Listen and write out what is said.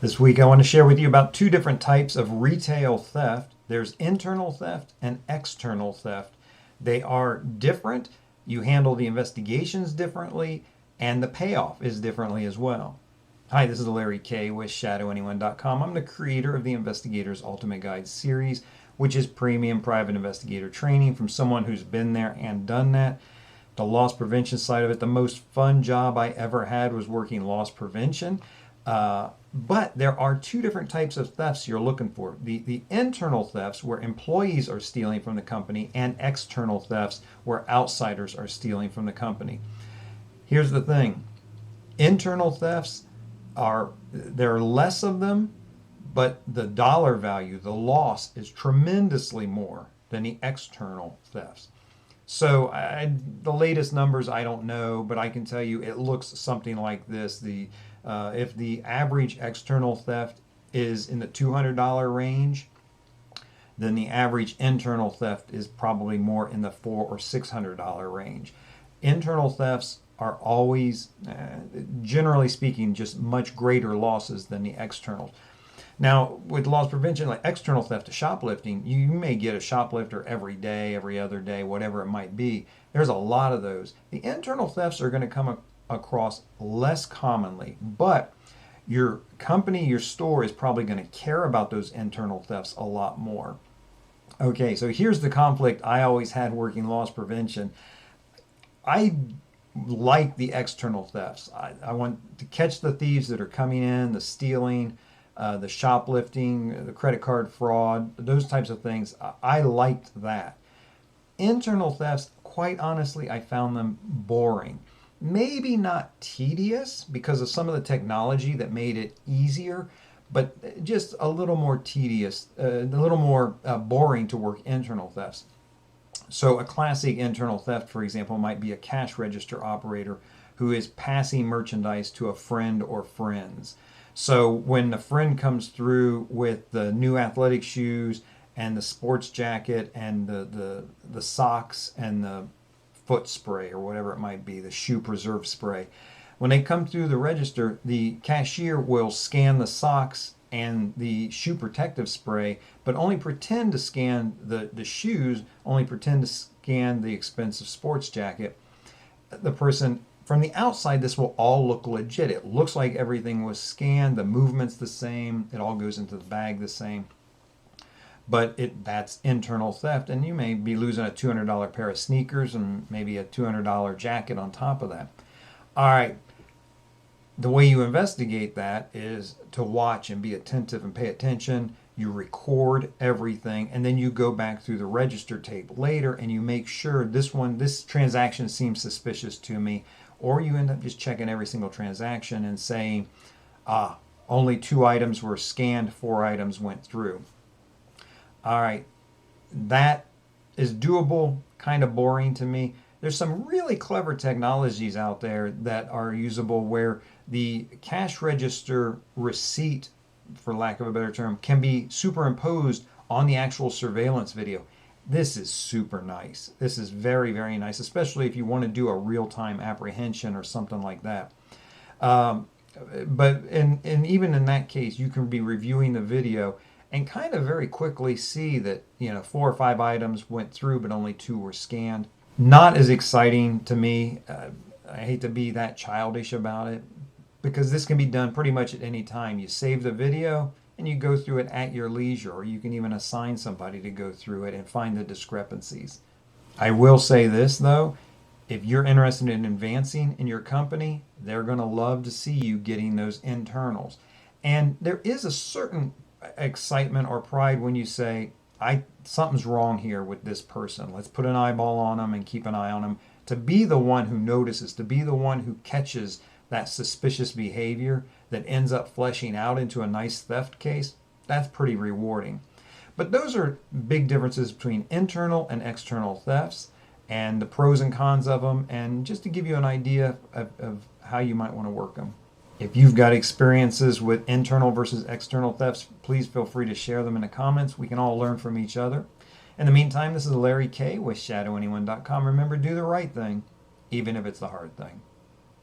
This week I want to share with you about two different types of retail theft. There's internal theft and external theft. They are different. You handle the investigations differently, and the payoff is differently as well. Hi, this is Larry Kaye with ShadowAnyone.com. I'm the creator of the Investigator's Ultimate Guide series, which is premium private investigator training from someone who's been there and done that. The loss prevention side of it, the most fun job I ever had was working loss prevention. But there are two different types of thefts you're looking for. The internal thefts where employees are stealing from the company, and external thefts where outsiders are stealing from the company. Here's the thing. Internal thefts there are less of them, but the dollar value, the loss, is tremendously more than the external thefts. So the latest numbers I don't know, but I can tell you it looks something like this. If the average external theft is in the $200 range, then the average internal theft is probably more in the $400 or $600 range. Internal thefts are always, generally speaking, just much greater losses than the externals. Now, with loss prevention, like external theft to shoplifting, you may get a shoplifter every day, every other day, whatever it might be. There's a lot of those. The internal thefts are going to come across less commonly, but your company, your store is probably going to care about those internal thefts a lot more. Okay, so here's the conflict I always had working loss prevention. I like the external thefts. I want to catch the thieves that are coming in, the stealing, the shoplifting, the credit card fraud, those types of things. I liked that. Internal thefts, quite honestly, I found them boring. Maybe not tedious because of some of the technology that made it easier, but just a little more tedious, a little more boring to work internal thefts. So a classic internal theft, for example, might be a cash register operator who is passing merchandise to a friend or friends. So when the friend comes through with the new athletic shoes and the sports jacket and the socks and the foot spray or whatever it might be, the shoe preserve spray, when they come through the register, the cashier will scan the socks and the shoe protective spray, but only pretend to scan the shoes, only pretend to scan the expensive sports jacket. The person from the outside, this will all look legit. It looks like everything was scanned, the movement's the same, it all goes into the bag the same. But that's internal theft, and you may be losing a $200 pair of sneakers and maybe a $200 jacket on top of that. All right. The way you investigate that is to watch and be attentive and pay attention. You record everything, and then you go back through the register tape later and you make sure this transaction seems suspicious to me, or you end up just checking every single transaction and saying, only 2 items were scanned, 4 items went through. All right, that is doable, kind of boring to me. There's some really clever technologies out there that are usable where the cash register receipt, for lack of a better term, can be superimposed on the actual surveillance video. This is super nice. This is very, very nice, especially if you want to do a real-time apprehension or something like that. But even in that case, you can be reviewing the video and kind of very quickly see that 4 or 5 items went through, but only 2 were scanned. Not as exciting to me. I hate to be that childish about it, because this can be done pretty much at any time. You save the video and you go through it at your leisure, or you can even assign somebody to go through it and find the discrepancies. I will say this though, if you're interested in advancing in your company, they're going to love to see you getting those internals. And there is a certain excitement or pride when you say, something's wrong here with this person. Let's put an eyeball on them and keep an eye on them. To be the one who notices, to be the one who catches that suspicious behavior that ends up fleshing out into a nice theft case, that's pretty rewarding. But those are big differences between internal and external thefts, and the pros and cons of them, and just to give you an idea of how you might want to work them. If you've got experiences with internal versus external thefts, please feel free to share them in the comments. We can all learn from each other. In the meantime, this is Larry Kaye with ShadowAnyone.com. Remember, do the right thing, even if it's the hard thing.